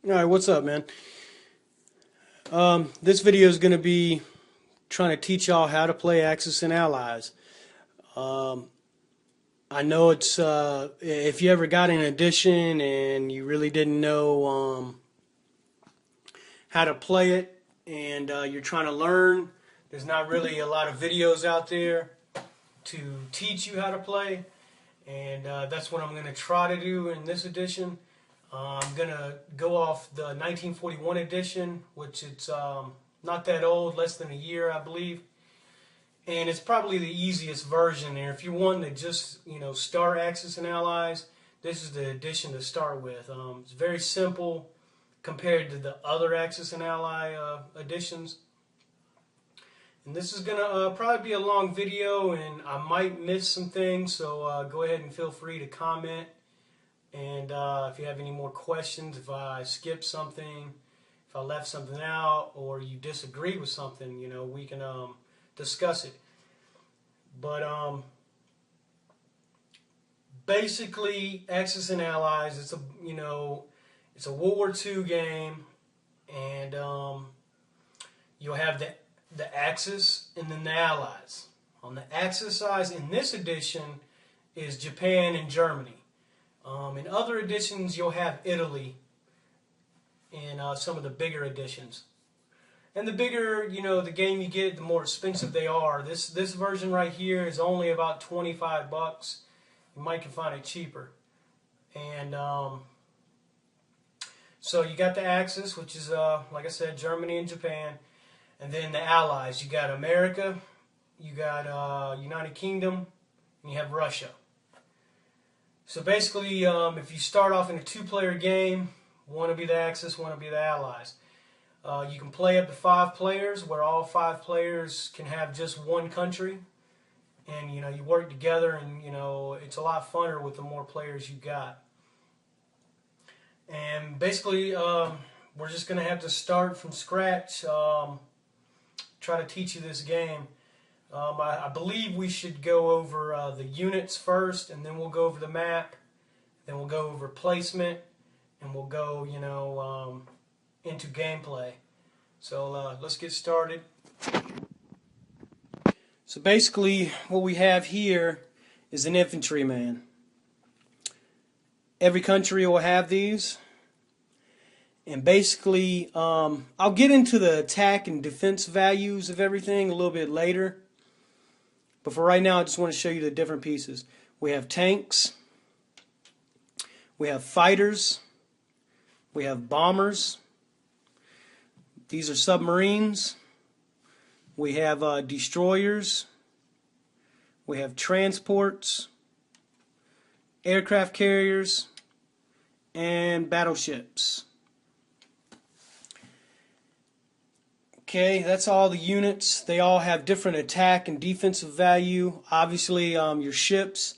Alright, what's up, man? This video is going to be trying to teach y'all how to play Axis and Allies. Um, I know it's if you ever got an edition and you really didn't know how to play it and you're trying to learn, there's not really a lot of videos out there to teach you how to play, and that's what I'm going to try to do in this edition. I'm going to go off the 1941 edition, which it's not that old, less than a year, I believe. And it's probably the easiest version there. If you want to just, start Axis and Allies, this is the edition to start with. It's very simple compared to the other Axis and Ally editions. And this is going to probably be a long video, and I might miss some things, so go ahead and feel free to comment. And if you have any more questions, if I skipped something, if I left something out, or you disagree with something, we can discuss it. But basically, Axis and Allies, it's a World War II game, and you'll have the Axis and then the Allies. On the Axis side, in this edition, is Japan and Germany. In other editions, you'll have Italy in some of the bigger editions. And the bigger, the game you get, the more expensive they are. This version right here is only about 25 bucks. You might can find it cheaper. And so you got the Axis, which is, like I said, Germany and Japan. And then the Allies. You got America, you got United Kingdom, and you have Russia. So basically, if you start off in a two-player game, one will be the Axis, one will be the Allies. You can play up to 5 players, where all 5 players can have just one country, and you work together, and it's a lot funner with the more players you got. And basically, we're just going to have to start from scratch, try to teach you this game. I believe we should go over the units first, and then we'll go over the map, then we'll go over placement, and we'll go, into gameplay. So let's get started. So basically, what we have here is an infantryman. Every country will have these. And basically, I'll get into the attack and defense values of everything a little bit later. But for right now, I just want to show you the different pieces. We have tanks. We have fighters. We have bombers. These are submarines. We have destroyers. We have transports, aircraft carriers, and battleships. Okay, that's all the units. They all have different attack and defensive value. Obviously, your ships,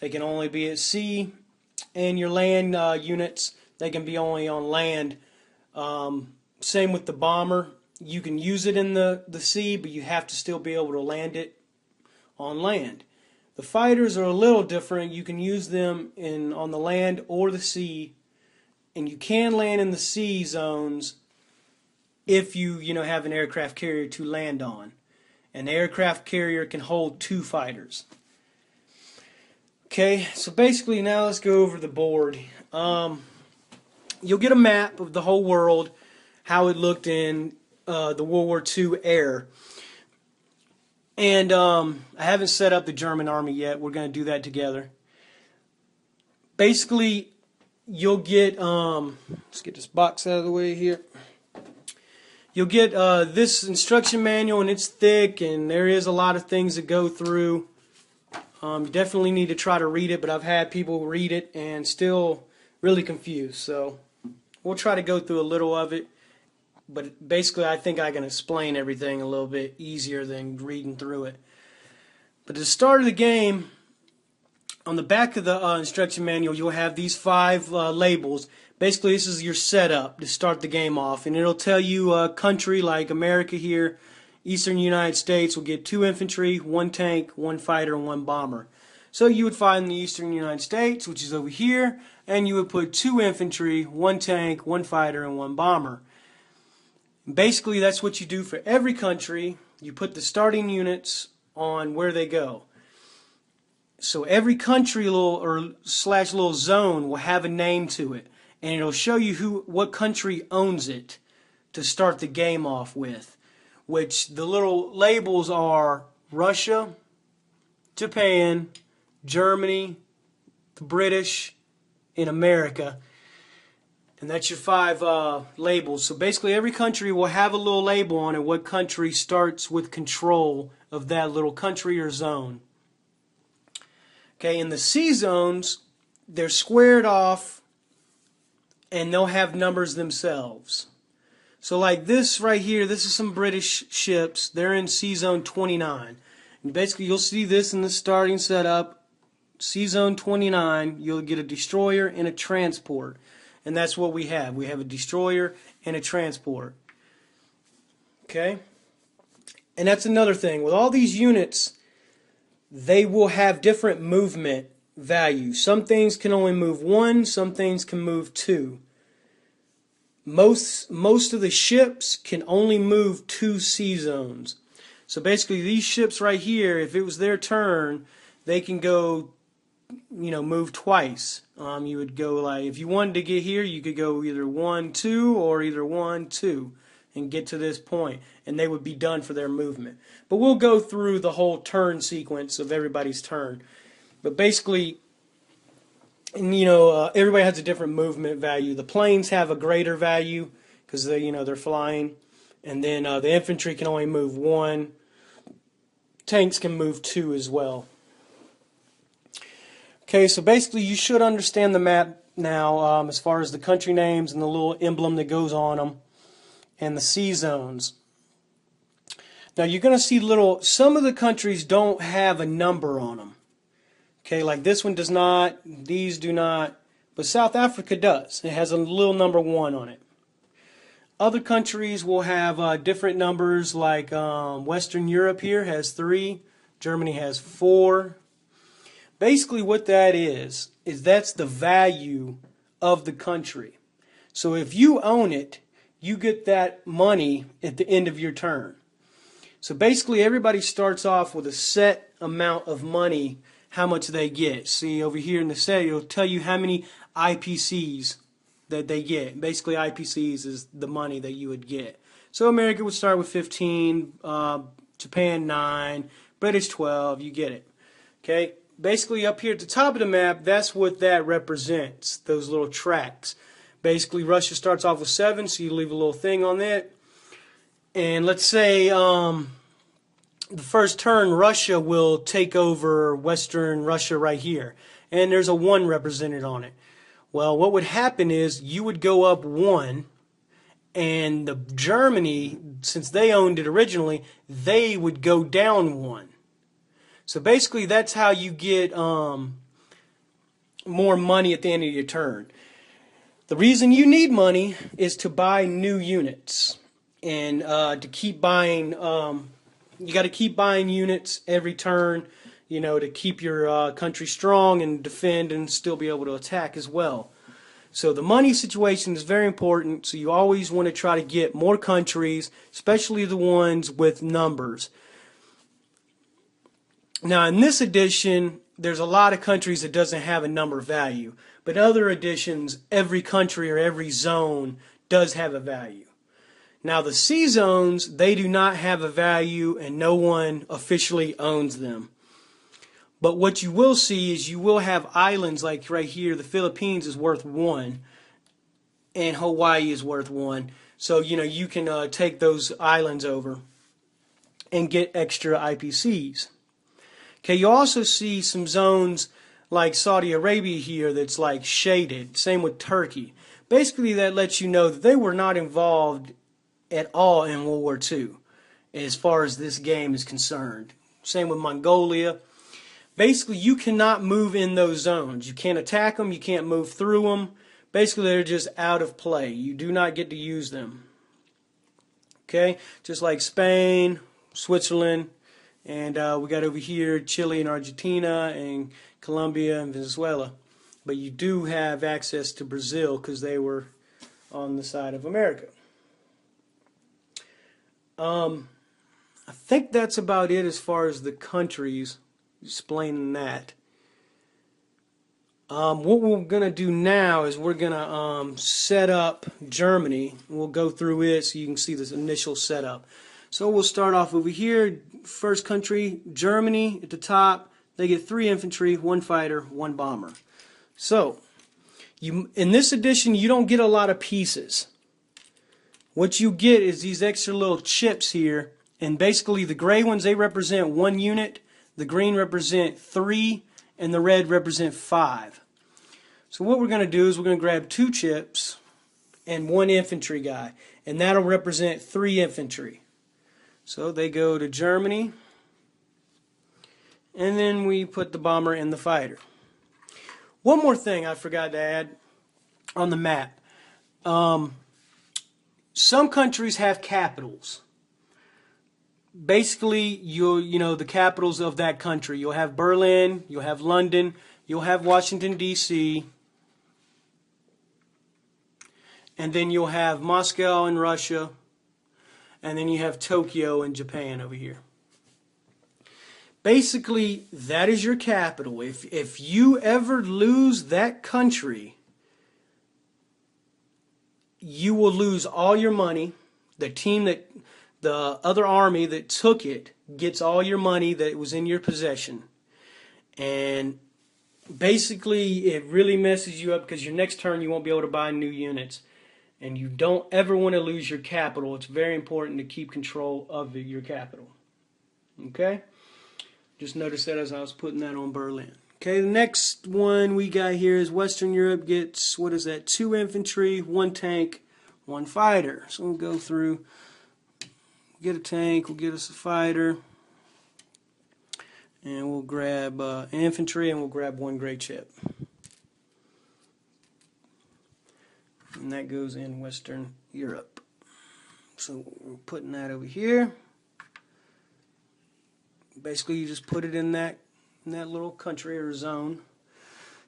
they can only be at sea, and your land units, they can be only on land. Same with the bomber. You can use it in the sea, but you have to still be able to land it on land. The fighters are a little different. You can use them on the land or the sea, and you can land in the sea zones if you have an aircraft carrier to land on. An aircraft carrier can hold 2 fighters. Okay, so basically now let's go over the board. You'll get a map of the whole world, how it looked in the World War II era. And I haven't set up the German army yet. We're going to do that together. Basically, you'll get, let's get this box out of the way here. You'll get this instruction manual, and it's thick, and there is a lot of things to go through. You definitely need to try to read it, but I've had people read it and still really confused. So we'll try to go through a little of it, but basically I think I can explain everything a little bit easier than reading through it. But at the start of the game, on the back of the instruction manual, you'll have these 5 labels. Basically, this is your setup to start the game off, and it'll tell you a country like America here, Eastern United States will get 2 infantry, 1 tank, 1 fighter, and 1 bomber. So you would find the eastern United States, which is over here, and you would put 2 infantry, 1 tank, 1 fighter, and 1 bomber. Basically, that's what you do for every country. You put the starting units on where they go. So every country little zone will have a name to it, and it'll show you what country owns it to start the game off with, which the little labels are Russia, Japan, Germany, the British, and America. And that's your 5 labels. So basically every country will have a little label on it, what country starts with control of that little country or zone. Okay, in the C zones, they're squared off and they'll have numbers themselves. So like this right here, this is some British ships. They're in C zone 29. And basically you'll see this in the starting setup. C zone 29, you'll get a destroyer and a transport. And that's what we have. We have a destroyer and a transport. Okay? And that's another thing. With all these units, they will have different movement values. Some things can only move 1, some things can move 2. Most of the ships can only move 2 C zones. So basically these ships right here, if it was their turn, they can go, move twice. You would go like, if you wanted to get here, you could go either 1, 2 or either 1, 2 and get to this point, and they would be done for their movement. But we'll go through the whole turn sequence of everybody's turn. But basically, everybody has a different movement value. The planes have a greater value because they're flying, and then the infantry can only move 1. Tanks can move 2 as well. Okay, so basically you should understand the map now as far as the country names and the little emblem that goes on them and the C zones. Now you're going to see some of the countries don't have a number on them. Okay, like this one does not, these do not, but South Africa does. It has a little number 1 on it. Other countries will have different numbers, like Western Europe here has 3, Germany has 4. Basically what that is that's the value of the country. So if you own it, you get that money at the end of your turn. So basically everybody starts off with a set amount of money, how much they get. See over here in the set, it'll tell you how many IPCs that they get. Basically IPCs is the money that you would get. So America would start with 15, Japan 9, British 12, you get it. Okay, basically up here at the top of the map, that's what that represents, those little tracks. Basically Russia starts off with 7, so you leave a little thing on that. And let's say the first turn Russia will take over Western Russia right here. And there's a 1 represented on it. Well, what would happen is you would go up 1, and Germany, since they owned it originally, they would go down 1. So basically that's how you get more money at the end of your turn. The reason you need money is to buy new units. And to keep buying, you got to keep buying units every turn, to keep your country strong and defend and still be able to attack as well. So the money situation is very important, so you always want to try to get more countries, especially the ones with numbers. Now in this edition, there's a lot of countries that doesn't have a number value, but other editions, every country or every zone does have a value. Now the C zones, they do not have a value and no one officially owns them. But what you will see is you will have islands like right here, the Philippines is worth 1 and Hawaii is worth 1. So you can take those islands over and get extra IPCs. Okay, you also see some zones like Saudi Arabia here that's like shaded. Same with Turkey. Basically that lets you know that they were not involved at all in World War II as far as this game is concerned. Same with Mongolia. Basically you cannot move in those zones. You can't attack them, you can't move through them. Basically they're just out of play. You do not get to use them. Okay, just like Spain, Switzerland, And we got over here Chile and Argentina and Colombia and Venezuela. But you do have access to Brazil because they were on the side of America. I think that's about it as far as the countries, explaining that. What we're going to do now is we're going to set up Germany. We'll go through it so you can see this initial setup. So we'll start off over here. First country, Germany at the top. They get 3 infantry, 1 fighter, 1 bomber. So, in this edition, you don't get a lot of pieces. What you get is these extra little chips here. And basically the gray ones, they represent 1 unit. The green represent 3. And the red represent 5. So what we're going to do is we're going to grab 2 chips and 1 infantry guy. And that'll represent 3 infantry. So they go to Germany. And then we put the bomber and the fighter. One more thing I forgot to add on the map. Some countries have capitals. Basically, you know the capitals of that country. You'll have Berlin, you'll have London, you'll have Washington, D.C., and then you'll have Moscow in Russia, and then you have Tokyo in Japan over here. Basically, that is your capital. If you ever lose that country, you will lose all your money. The other army that took it gets all your money that was in your possession. And basically, it really messes you up because your next turn you won't be able to buy new units. And you don't ever want to lose your capital. It's very important to keep control of your capital. Okay? Just notice that as I was putting that on Berlin. Okay, the next one we got here is Western Europe gets, what is that, 2 infantry, 1 tank, 1 fighter. So we'll go through. Get a tank, we'll get us a fighter, and we'll grab infantry, and we'll grab 1 gray chip. And that goes in Western Europe. So we're putting that over here. Basically, you just put it in that little country or zone.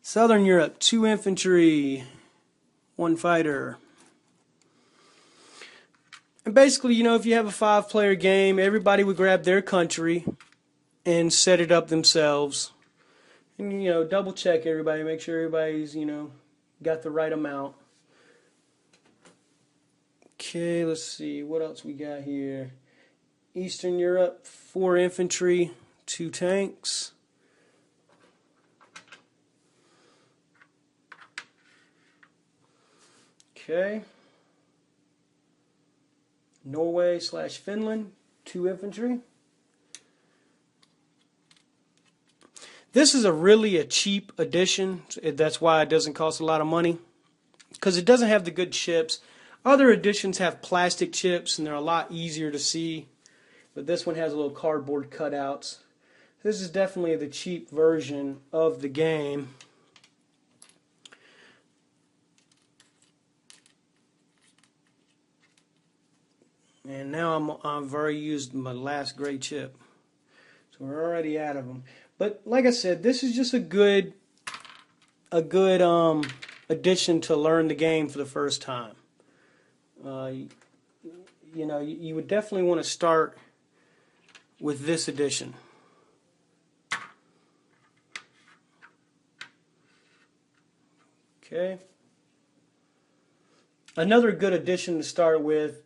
Southern Europe, 2 infantry, 1 fighter. And basically, you know, if you have a 5-player game, everybody would grab their country and set it up themselves. And, you know, double check everybody, make sure everybody's, you know, got the right amount. Okay, let's see, what else we got here? Eastern Europe, 4 infantry, 2 tanks. Okay. Norway/Finland, 2 infantry. This is really a cheap edition. That's why it doesn't cost a lot of money. Because it doesn't have the good chips. Other editions have plastic chips and they're a lot easier to see. But this one has little cardboard cutouts. This is definitely the cheap version of the game. And now I've already used my last gray chip. So we're already out of them. But like I said, this is just a good addition to learn the game for the first time. You know, you would definitely want to start with this edition. Okay. Another good addition to start with